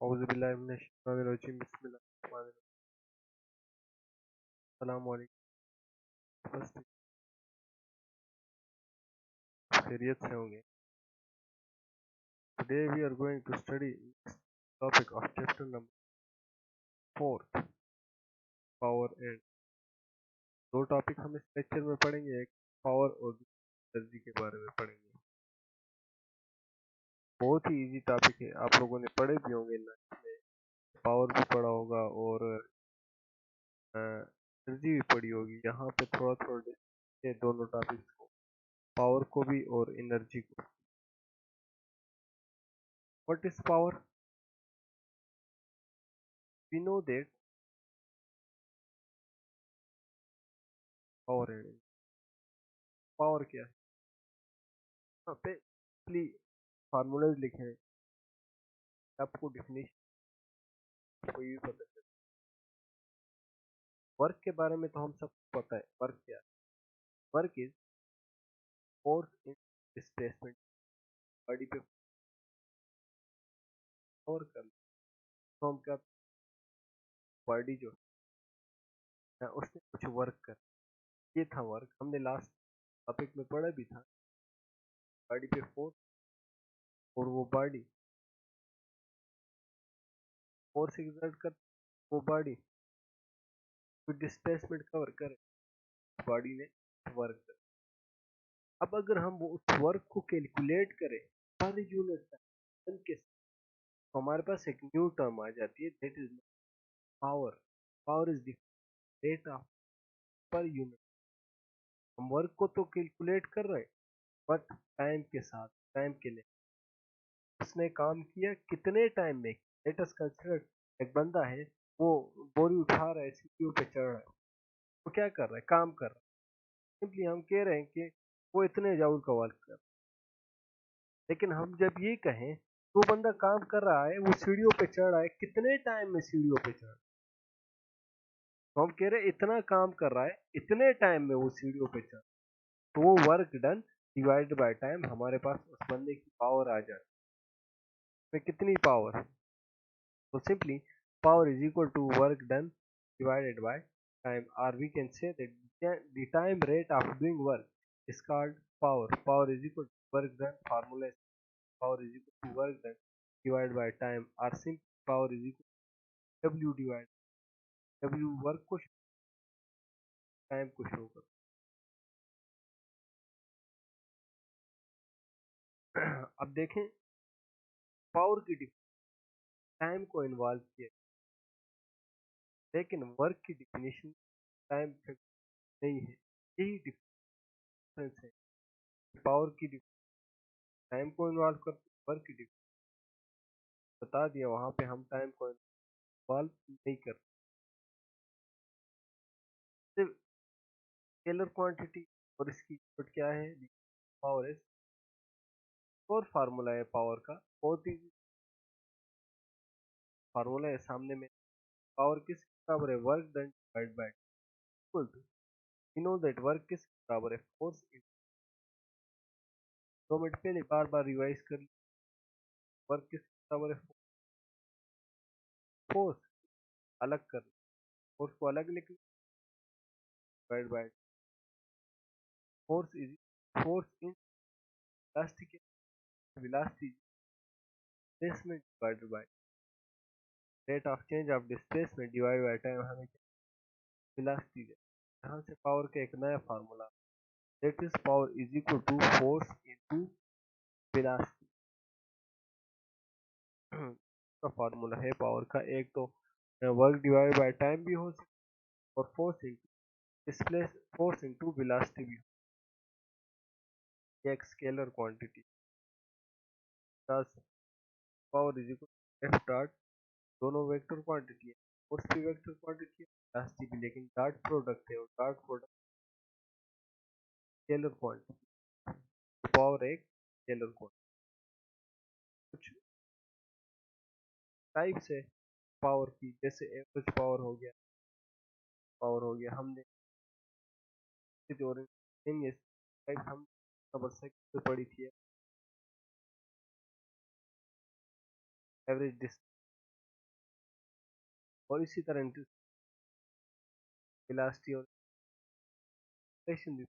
औज़ुबिल्लाहि बिस्मिल्लाहिर्रहमानिर्रहीम। अस्सलामु अलैकुम। बस खैरियत से होंगे। Today we are going to study topic of chapter number 4 power and. दो टॉपिक हम इस लेक्चर में पढ़ेंगे, एक पावर और एनर्जी के बारे में पढ़ेंगे। बहुत ही इजी टॉपिक है, आप लोगों ने पढ़े भी होंगे ना, इसमें पावर भी पढ़ा होगा और एनर्जी भी पढ़ी होगी। यहाँ पे थोड़ा थोड़ा ये दोनों टॉपिक्स को, पावर को भी और एनर्जी को। What is power? We know that power and power क्या है। यहाँ पे फार्मूलाज लिखे हैं, आपको डिफिनेशन को ये पता चले। वर्क के बारे में तो हम सबको पता है, वर्क क्या है। Work is force in displacement. Body पे फोर्स कर तो हम क्या, बॉडी जो है उसने कुछ वर्क कर, ये था वर्क। हमने लास्ट टॉपिक में पढ़ा भी था, बॉडी पे फोर्स और वो बॉडी फोर्स एक्सर्ट कर, वो बॉडी कुछ डिस्प्लेसमेंट कवर करे, बॉडी ने वर्क कर। अब अगर हम वो उस वर्क को कैलकुलेट करें पर यूनिट टाइम के, तो हमारे पास एक न्यू टर्म आ जाती है, that is power. Power is the rate of per unit. हम वर्क को तो कैलकुलेट कर रहे हैं, बट टाइम के साथ, टाइम के लिए उसने काम किया कितने टाइम में। लेट अस कंसीडर एक बंदा है, वो बोरी उठा रहा है, सीपीयू पे चढ़ रहा है, वो क्या कर रहा है, काम कर रहा है। सिंपली हम कह रहे हैं कि वो इतने जाउल का वर्क कर। लेकिन हम जब ये कहें तो बंदा काम कर रहा है, वो सीढ़ियों पे चढ़ रहा है, कितने टाइम में सीढ़ियों पे चढ़, तो हम कह रहे हैं इतना काम कर रहा है, इतने टाइम में वो सीढ़ियों पे चढ़, तो वो work done divide by time, हमारे पास उस बंदे की पावर आ जाती है। कितनी पावर? तो simply power is equal to work done divided by time, or we can say that the time rate of doing work is called power. Power is equal to work done, formula is power is equal to work done divided by time, or simply power is equal to W divided W work को, time को show कर। अब देखें power की time को involve किया, लेकिन work की डिफिनेशन टाइम नहीं है। यही डिफरेंस है, पावर की टाइम को इन्वॉल्व करती, वर्क की बता दिया, वहां पे हम टाइम को इन्वॉल्व नहीं करते। सिर्फ स्केलर क्वांटिटी और इसकी इनपुट क्या है, पावर है। और फार्मूला है पावर का, बहुत ही फार्मूला है सामने में। पावर किस बराबर है, work done divide by equal to, you know that work किस बराबर है, फोर्स। 2 मिनट पहले बार बार रिवाइज कर, वर्क किस बराबर है, फोर्स अलग कर, फोर्स को अलग लिख, divide by force is force in velocity, velocity displacement divided by rate of change of displacement divide by time, हमें वेलोसिटी दे। यहाँ से पावर का एक नया formula, that is power is equal to force into velocity. का formula है power का, एक तो वर्क डिवाइड बाय टाइम भी हो सकता और force into displace, force into velocity भी। एक scalar quantity, power is equal F dot, दोनों वेक्टर क्वांटिटी है, फोर्स भी वेक्टर क्वांटिटी है, वेलोसिटी भी, लेकिन डॉट प्रोडक्ट है और dot product scalar quantity. Power एक स्केलर क्वांटिटी। कुछ टाइप्स है पावर की, जैसे एवरेज पावर हो गया, पावर हो गया, हमने और हम नंबर सेकंड पे पढ़ी थी, एवरेज और इसी तरह वेलोसिटी और एक्सेलरेशन भी।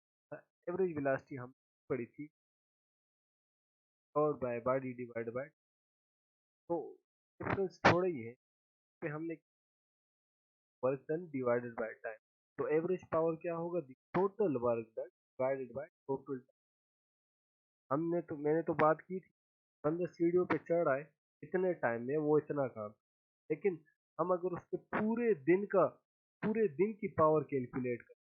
एवरेज वेलोसिटी हम पढ़ी थी और बाय बॉडी डिवाइड बाय, तो डिफरेंस थोड़ा ही है पे हमने work done divided by time. तो एवरेज पावर क्या होगा, total work done divided by total. मैंने तो बात की थी बंदा सीढ़ियों पे चढ़ आए इतने टाइम में वो इतना काम, लेकिन हम अगर उसके पूरे दिन की पावर कैलकुलेट करें,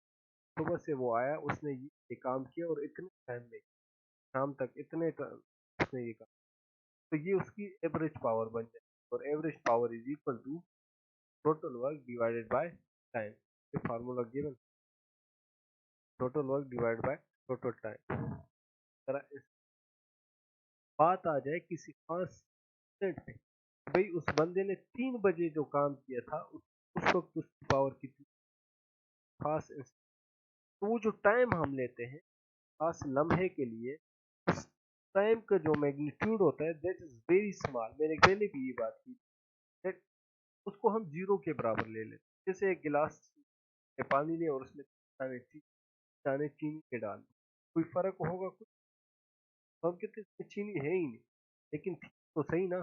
सुबह से वो आया उसने ये काम किया और इतने टाइम में शाम तक उसने ये काम, तो ये उसकी एवरेज पावर बन जाए। और average power is equal to total work divided by time. ये formula given, total work divide by total time. तरह इस बात आ जाए किसी खास इंस्टेंट पे, भाई उस बंदे ने 3 बजे जो काम किया था उस वक्त उसकी पावर कितनी, खास तो वो जो टाइम हम लेते हैं खास लम्हे के लिए, उस टाइम का जो मैग्नीट्यूड होता है दैट इज वेरी स्मॉल। मैंने पहले भी ये बात की, दैट उसको हम जीरो के बराबर ले लेते हैं। जैसे एक गिलास में पानी लिया और उसमें दाने चीनी के डाल, कोई फर्क होगा कुछ, तो हम कहते हैं इसमें चीनी है ही नहीं, लेकिन थी तो सही ना।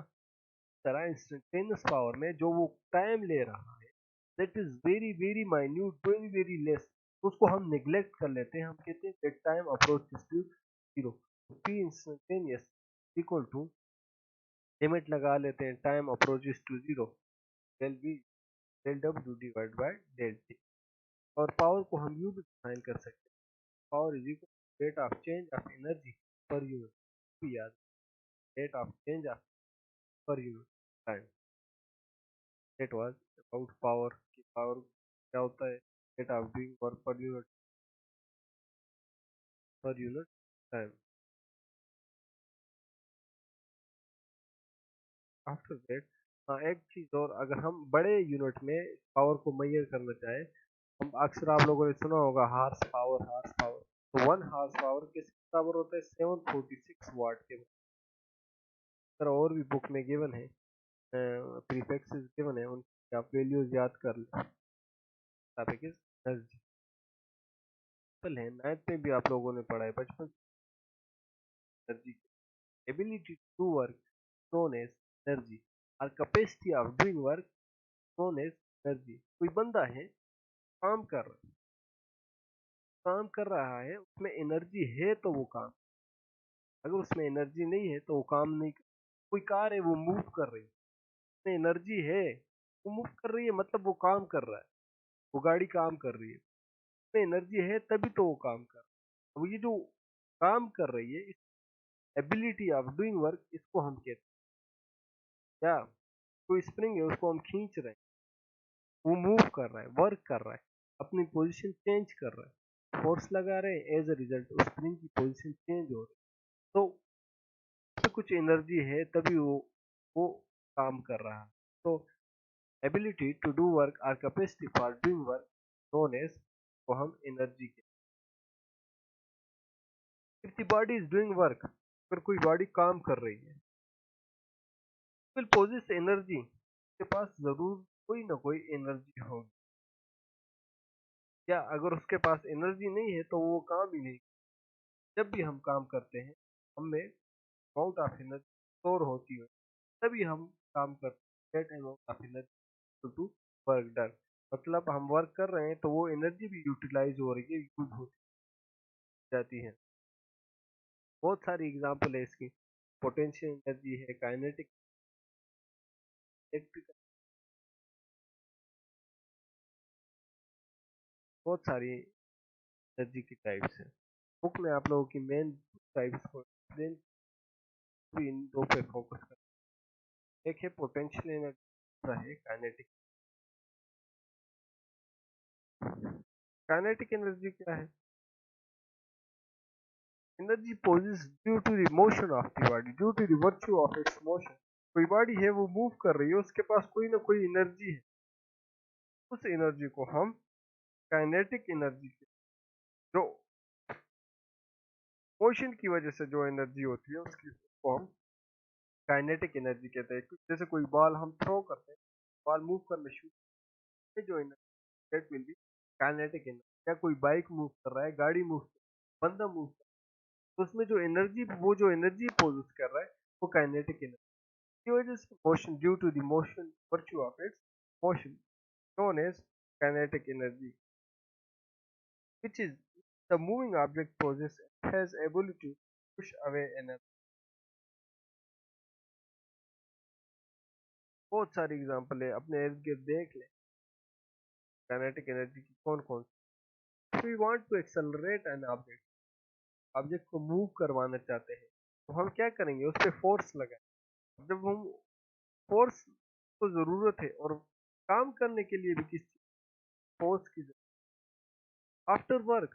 तरह इंस्टेंटेनियस पावर में जो वो टाइम ले रहा है that is very very minute, very very less, उसको हम निग्लेक्ट कर लेते हैं। हम कहते हैं that time approach to zero, P instantaneous equal to limit लगा लेते हैं time approaches to zero, del B del W divide by del T. और पावर को हम यूं भी डिफाइन कर सकते हैं, power is equal rate of change of energy per unit, याद, rate of change of per unit time. It was about power कि पावर क्या होता है, rate of doing work per unit time। After that एक चीज और, अगर हम बड़े यूनिट में पावर को मेजर करना चाहे, हम अक्सर आप लोगों ने सुना होगा हार्स पावर। तो 1 हार्स पावर किस बराबर होता है, 746 वाट के बराबर। और भी बुक में गिवन है, प्रीफिक्सेस गिवन है, उनकी आप वैल्यूज याद कर लें। टॉपिक इज एनर्जी, सिंपल है, 9th में भी आप लोगों ने पढ़ा है बचपन। Energy, ability to do work known as energy, और capacity of doing work known as energy। कोई बंदा है काम कर रहा है, उसमें एनर्जी है तो वो काम, अगर उसमें एनर्जी नहीं है तो वो काम नहीं कर। कोई कार है वो मूव कर रही है, उसमें एनर्जी है, वो मूव कर रही है मतलब वो काम कर रहा है, वो गाड़ी काम कर रही है, उसमें एनर्जी है तभी तो वो काम कर रहा है। अब ये जो काम कर रही है, इस एबिलिटी ऑफ डूइंग वर्क, इसको हम कहते हैं क्या, कोई स्प्रिंग है उसको हम खींच रहे हैं, वो मूव कर रहा है, वर्क कर रहा है, अपनी पोजीशन चेंज कर रहा है, फोर्स लगा रहे हैं, एज अ रिजल्ट उस स्प्रिंग की पोजीशन चेंज हो रही है, तो उसमें कुछ एनर्जी है तभी वो काम कर रहा है। तो एबिलिटी टू डू वर्क और capacity for doing work known as, को हम एनर्जी के। If the body is doing work, अगर कोई बॉडी काम कर रही है, विल पोजेस एनर्जी, के पास जरूर कोई ना कोई एनर्जी होगी, या अगर उसके पास एनर्जी नहीं है तो वो काम ही नहीं। जब भी हम काम करते हैं हमें अमाउंट ऑफ एनर्जी स्टोर होती है, तभी हम काम करते हैं, that amount of energy to work done. मतलब हम वर्क कर रहे हैं तो वो एनर्जी भी यूटिलाइज हो रही है, यूज होती जाती है। बहुत सारी एग्जांपल है इसकी, पोटेंशियल एनर्जी है, काइनेटिक, इलेक्ट्रिकल, बहुत सारी एनर्जी की टाइप्स हैं। बुक में आप लोगों की मेन टाइप्स को एक्सप्लेन भी इन दो पे फोकस कर, एक है पोटेंशियल एनर्जी, दूसरा है काइनेटिक। काइनेटिक एनर्जी क्या है, energy possess due to the motion of the body, due to the virtue of its motion. कोई बॉडी है वो मूव कर रही है, उसके पास कोई ना कोई एनर्जी है, उस एनर्जी को हम काइनेटिक एनर्जी, जो मोशन की वजह से जो एनर्जी होती है उसकी को हम काइनेटिक एनर्जी कहते हैं। जैसे कोई बॉल हम थ्रो करते हैं, बॉल मूव करना शुरू, में जो energy that will be kinetic energy. या कोई बाइक मूव कर रहा है, गाड़ी मूव कर रहा है, बंदा मूव कर रहा है, तो उसमें जो एनर्जी, वो जो एनर्जी प्रोड्यूस कर रहा है वो काइनेटिक एनर्जी की वजह से motion, due to the motion virtue of its motion, known as kinetic energy, which is the moving object possesses has ability to push away energy। बहुत सारी एग्जांपल है, अपने इर्द गिर्द देख ले काइनेटिक एनर्जी की कौन कौन सी। We want to accelerate an object, object को मूव करवाना चाहते हैं, तो हम क्या करेंगे, उस पर फोर्स लगाएं। जब हम फोर्स को जरूरत है और काम करने के लिए भी किस फोर्स की जरूरत, after work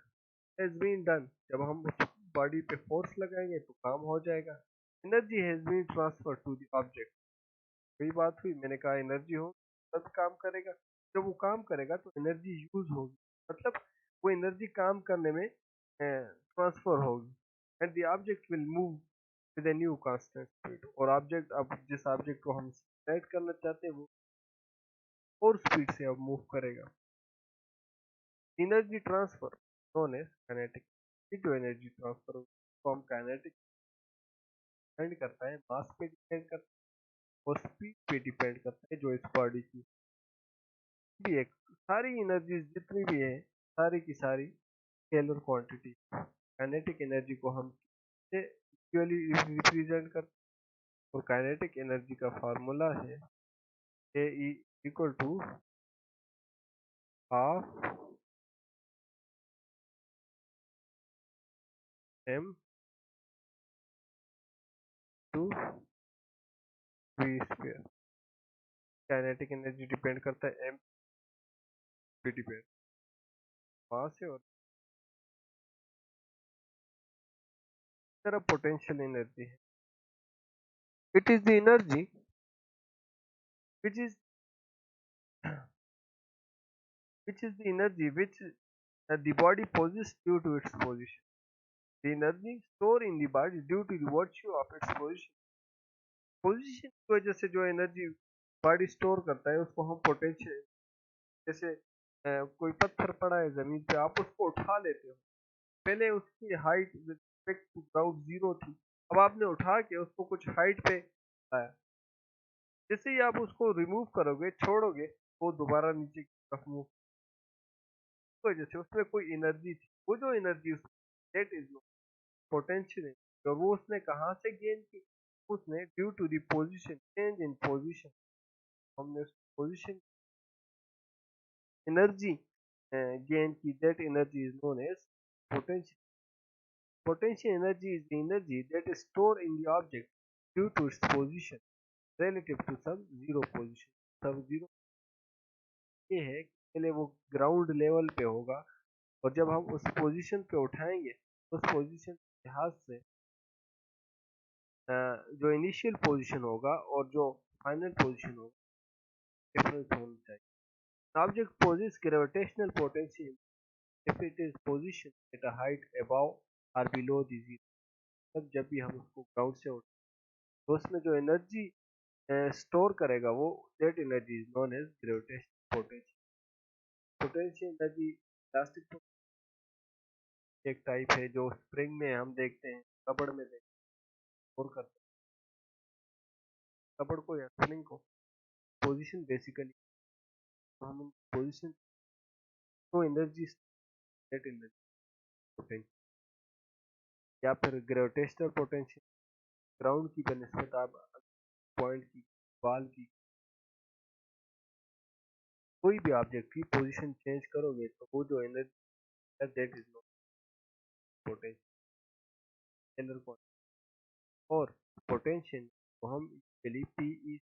has been done, जब हम उस बॉडी पे फोर्स लगाएंगे तो काम हो जाएगा। Energy has been transfer to the object, वही बात हुई, मैंने कहा एनर्जी हो तब काम करेगा, जब वो काम करेगा तो एनर्जी यूज होगी, मतलब वो एनर्जी काम करने में ट्रांसफर होगी। And the object will move with a new constant speed, और ऑब्जेक्ट, अब जिस ऑब्जेक्ट को हम सेट करना चाहते हैं वो और स्पीड से अब मूव करेगा। Energy transfer known as kinetic, ये जो एनर्जी ट्रांसफर को हम काइनेटिक डिपेंड करता है, मास पे डिपेंड करता है और स्पीड पे डिपेंड करता है, जो इस बॉडी की भी है। सारी एनर्जी जितनी भी है, सारी की सारी स्केलर क्वांटिटी। काइनेटिक एनर्जी को हम इक्वली रिप्रेजेंट करते हैं, और काइनेटिक एनर्जी का फार्मूला है E equal to half m two v square. Kinetic energy depend करता है एम पे, डिपेंड वहां से, और तरह पोटेंशियल एनर्जी है। It is the energy which is which is the energy which the body possesses due to its position। The energy stored in the body due to the virtue of its position। Position की वजह से जो energy body store करता है उसको हम potential, जैसे कोई पत्थर पड़ा है जमीन पे, आप उसको उठा लेते हो, पहले उसकी height with respect to ground zero थी, अब आपने उठा के उसको कुछ हाइट पे लाया, जैसे ही आप उसको रिमूव करोगे, छोड़ोगे, वो दोबारा नीचे की तरफ मूव, वजह से उसमें कोई एनर्जी थी, वो जो एनर्जी दैट इज पोटेंशियल, और वो उसने कहाँ से गेन की, उसने due to the position, change in position, हमने उस पोजीशन एनर्जी गेन की, that energy is known as potential. Potential energy is the energy that is store in the object due to its position relative to some zero position। सब zero ये है कि पहले वो ground level पे होगा, और जब हम उस पोजीशन पे उठाएंगे, उस पोजीशन के लिहाज से जो इनिशियल पोजीशन होगा और जो फाइनल पोजीशन होगा डिफरेंस होना चाहिए। Object possess gravitational potential if it is position at a height above और बिलो द जीरो। तब जब भी हम उसको ग्राउंड से उठाएं तो उसमें जो एनर्जी स्टोर करेगा, वो that energy is known as gravitational potential. Potential energy elastic एक टाइप है, जो स्प्रिंग में हम देखते हैं, रबड़ में देखते हैं और करते हैं रबड़ को या स्प्रिंग को। पोजीशन बेसिकली, तो हम पोजीशन को एनर्जी, दैट एनर्जी पोटेंशियल, या फिर ग्रेविटेशनल पोटेंशियल, ग्राउंड की बनस्पत आप पॉइंट की, बॉल की, कोई भी ऑब्जेक्ट की पोजीशन चेंज करोगे तो वो जो एनर्जी है दैट इज नॉट पोटेंशियल। और पोटेंशियल को हम के लिए पीई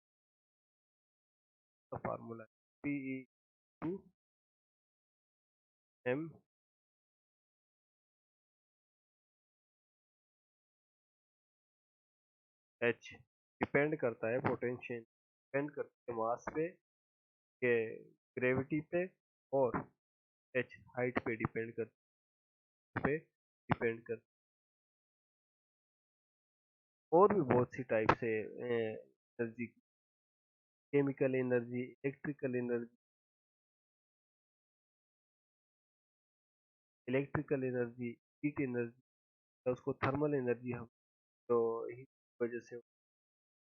का formula, PE to M H, depend करता है पोटेंशियल, डिपेंड करता है मास पे, के ग्रेविटी पे, और एच हाइट पे डिपेंड करता है। और भी बहुत सी टाइप से energy, chemical energy, electrical energy, electrical energy, heat energy, उसको थर्मल एनर्जी हम तो हीट की वजह से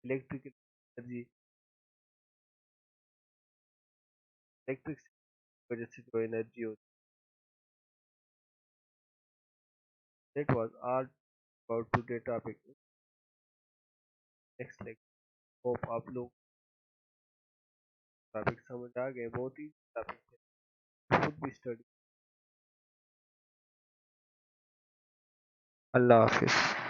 इलेक्ट्रिकल एनर्जी, इलेक्ट्रिक वजह से जो एनर्जी होती है। That was our about today topic. Next lecture hope आप लोग टॉपिक समझ आ गए, बहुत ही टॉपिक है, खुद भी स्टडी। अल्लाह हाफिज।